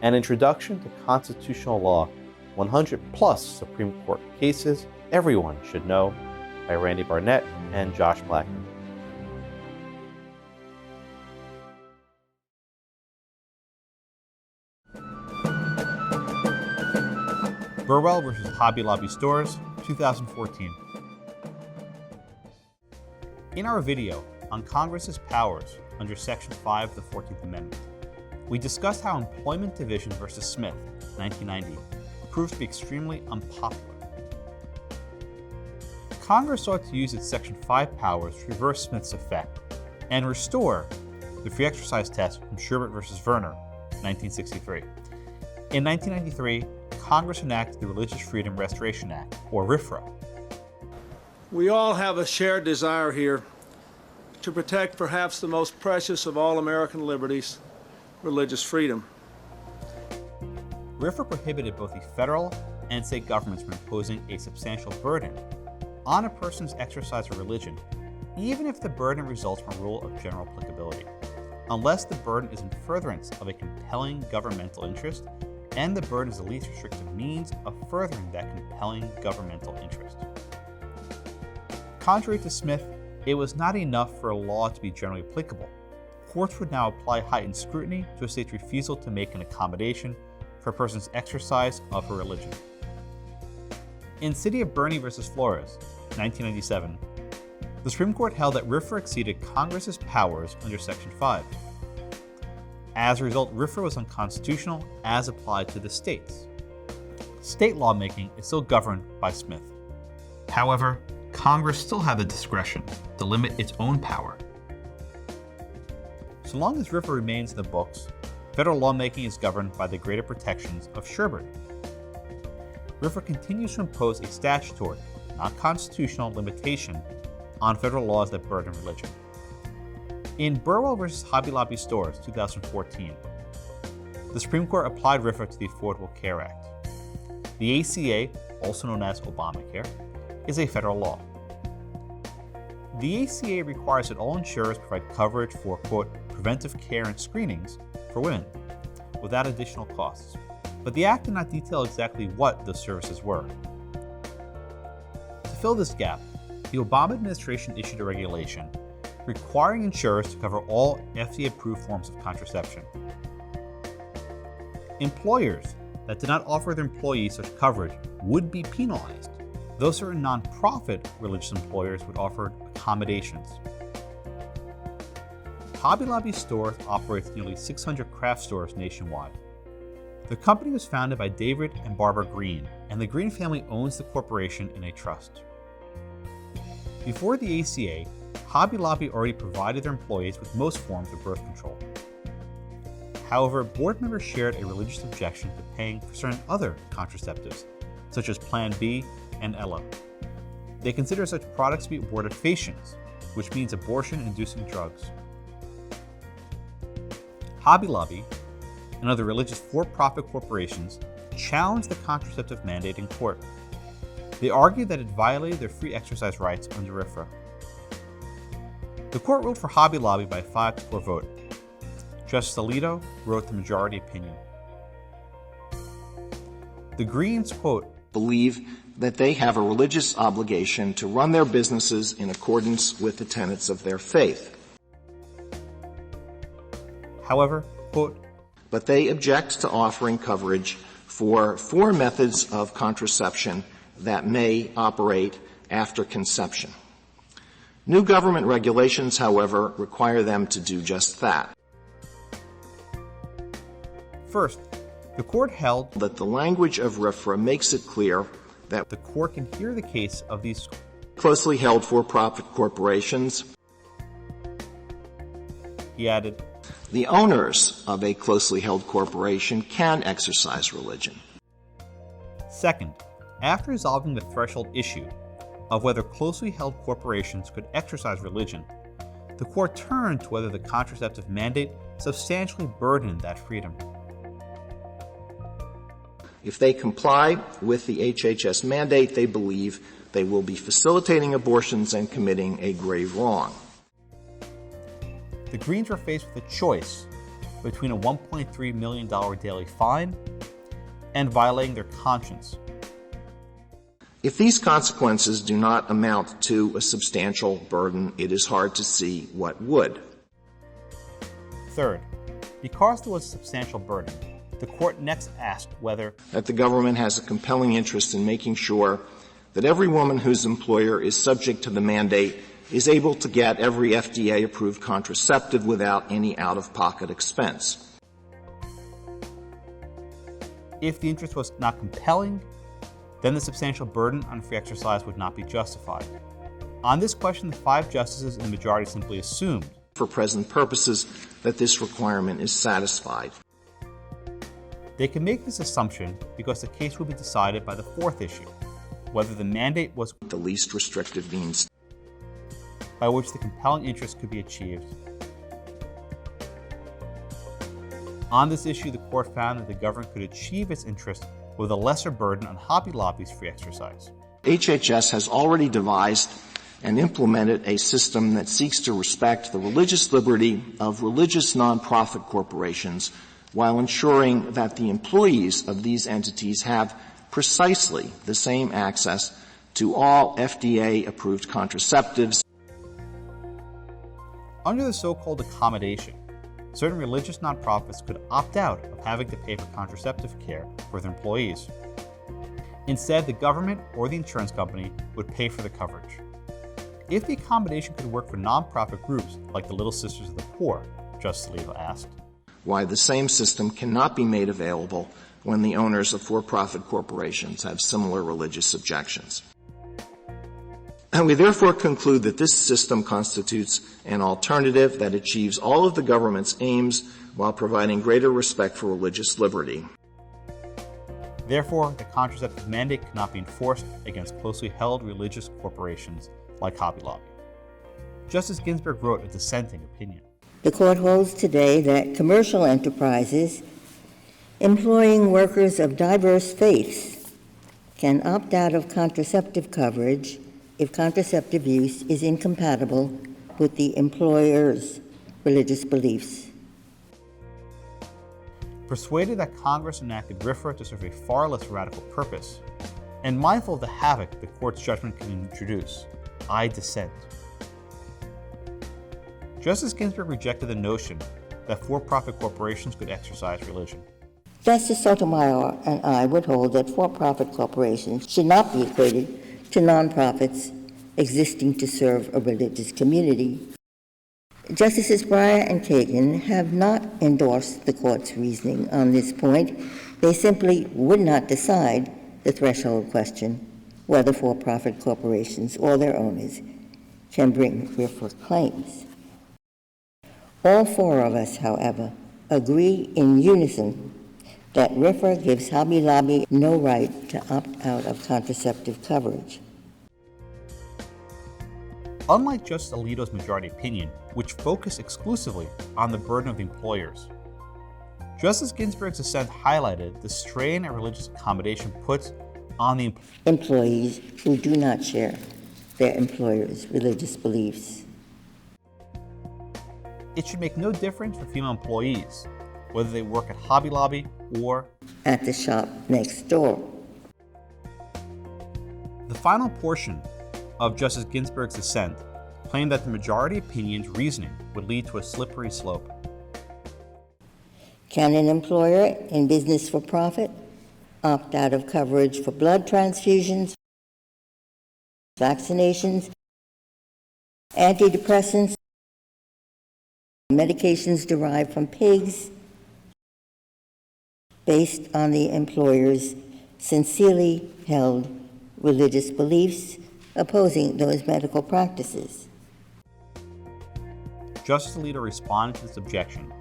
An Introduction to Constitutional Law, 100 plus Supreme Court Cases Everyone Should Know by Randy Barnett and Josh Blackman. Burwell versus Hobby Lobby Stores, 2014. In our video on Congress's powers under Section 5 of the 14th Amendment, we discussed how Employment Division versus Smith, 1990, proved to be extremely unpopular. Congress sought to use its Section 5 powers to reverse Smith's effect and restore the free exercise test from Sherbert versus Verner, 1963. In 1993, Congress enacted the Religious Freedom Restoration Act, or RFRA. We all have a shared desire here to protect perhaps the most precious of all American liberties, religious freedom. RFRA prohibited both the federal and state governments from imposing a substantial burden on a person's exercise of religion, even if the burden results from a rule of general applicability, unless the burden is in furtherance of a compelling governmental interest and the burden is the least restrictive means of furthering that compelling governmental interest. Contrary to Smith, it was not enough for a law to be generally applicable. Courts would now apply heightened scrutiny to a state's refusal to make an accommodation for a person's exercise of her religion. In City of Bernie v. Flores, 1997, the Supreme Court held that RFRA exceeded Congress's powers under Section 5. As a result, RFRA was unconstitutional as applied to the states. State lawmaking is still governed by Smith. However, Congress still had the discretion to limit its own power. So long as RFRA remains in the books, federal lawmaking is governed by the greater protections of Sherbert. RFRA continues to impose a statutory, not constitutional, limitation on federal laws that burden religion. In Burwell v. Hobby Lobby Stores, 2014, the Supreme Court applied RFRA to the Affordable Care Act. The ACA, also known as Obamacare, is a federal law. The ACA requires that all insurers provide coverage for, quote, preventive care and screenings for women without additional costs. But the Act did not detail exactly what those services were. To fill this gap, the Obama administration issued a regulation requiring insurers to cover all FDA-approved forms of contraception. Employers that did not offer their employees such coverage would be penalized, though certain nonprofit religious employers would offer accommodations. Hobby Lobby Stores operates nearly 600 craft stores nationwide. The company was founded by David and Barbara Green, and the Green family owns the corporation in a trust. Before the ACA, Hobby Lobby already provided their employees with most forms of birth control. However, board members shared a religious objection to paying for certain other contraceptives, such as Plan B and Ella. They consider such products to be abortifacients, which means abortion-inducing drugs. Hobby Lobby and other religious for-profit corporations challenged the contraceptive mandate in court. They argued that it violated their free exercise rights under RFRA. The court ruled for Hobby Lobby by a 5-4 vote. Justice Alito wrote the majority opinion. The Greens, quote, believe that they have a religious obligation to run their businesses in accordance with the tenets of their faith. However, quote, but they object to offering coverage for 4 methods of contraception that may operate after conception. New government regulations, however, require them to do just that. First, the court held that the language of RFRA makes it clear that the court can hear the case of these closely held for-profit corporations. He added, the owners of a closely held corporation can exercise religion. Second, after resolving the threshold issue of whether closely held corporations could exercise religion, the court turned to whether the contraceptive mandate substantially burdened that freedom. If they comply with the HHS mandate, they believe they will be facilitating abortions and committing a grave wrong. The Greens were faced with a choice between a $1.3 million daily fine and violating their conscience. If these consequences do not amount to a substantial burden, it is hard to see what would. Third, because there was a substantial burden, the court next asked whether that the government has a compelling interest in making sure that every woman whose employer is subject to the mandate is able to get every FDA-approved contraceptive without any out-of-pocket expense. if the interest was not compelling, then the substantial burden on free exercise would not be justified. On this question, the 5 justices in the majority simply assumed, for present purposes, that this requirement is satisfied. They can make this assumption because the case will be decided by the 4th issue, whether the mandate was the least restrictive means by which the compelling interest could be achieved. On this issue, the court found that the government could achieve its interest with a lesser burden on Hobby Lobby's free exercise. HHS has already devised and implemented a system that seeks to respect the religious liberty of religious nonprofit corporations while ensuring that the employees of these entities have precisely the same access to all FDA-approved contraceptives. Under the so-called accommodation, certain religious nonprofits could opt out of having to pay for contraceptive care for their employees. Instead, the government or the insurance company would pay for the coverage. If the accommodation could work for nonprofit groups like the Little Sisters of the Poor, Justice Alito asked, why the same system cannot be made available when the owners of for-profit corporations have similar religious objections. And we therefore conclude that this system constitutes an alternative that achieves all of the government's aims while providing greater respect for religious liberty. Therefore, the contraceptive mandate cannot be enforced against closely held religious corporations like Hobby Lobby. Justice Ginsburg wrote a dissenting opinion. The court holds today that commercial enterprises employing workers of diverse faiths can opt out of contraceptive coverage if contraceptive use is incompatible with the employer's religious beliefs. Persuaded that Congress enacted RFRA to serve a far less radical purpose, and mindful of the havoc the court's judgment can introduce, I dissent. Justice Ginsburg rejected the notion that for-profit corporations could exercise religion. Justice Sotomayor and I would hold that for-profit corporations should not be equated to nonprofits existing to serve a religious community. Justices Breyer and Kagan have not endorsed the court's reasoning on this point. They simply would not decide the threshold question whether for-profit corporations or their owners can bring RFRA claims. All 4 of us, however, agree in unison that RFRA gives Hobby Lobby no right to opt out of contraceptive coverage. Unlike Justice Alito's majority opinion, which focused exclusively on the burden of the employers, Justice Ginsburg's dissent highlighted the strain a religious accommodation puts on the employees who do not share their employer's religious beliefs. It should make no difference for female employees, whether they work at Hobby Lobby or at the shop next door. The final portion of Justice Ginsburg's dissent claimed that the majority opinion's reasoning would lead to a slippery slope. Can an employer in business for profit opt out of coverage for blood transfusions, vaccinations, antidepressants, medications derived from pigs, based on the employer's sincerely held religious beliefs opposing those medical practices? Justice Alito responded to this objection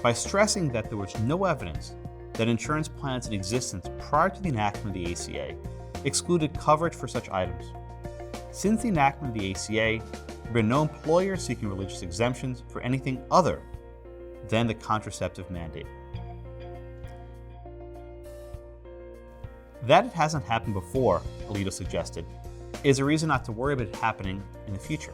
by stressing that there was no evidence that insurance plans in existence prior to the enactment of the ACA excluded coverage for such items. Since the enactment of the ACA, there have been no employers seeking religious exemptions for anything other than the contraceptive mandate. That it hasn't happened before, Alito suggested, is a reason not to worry about it happening in the future.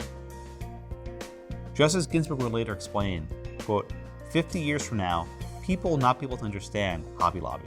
Justice Ginsburg would later explain, quote, 50 years from now, people will not be able to understand Hobby Lobby.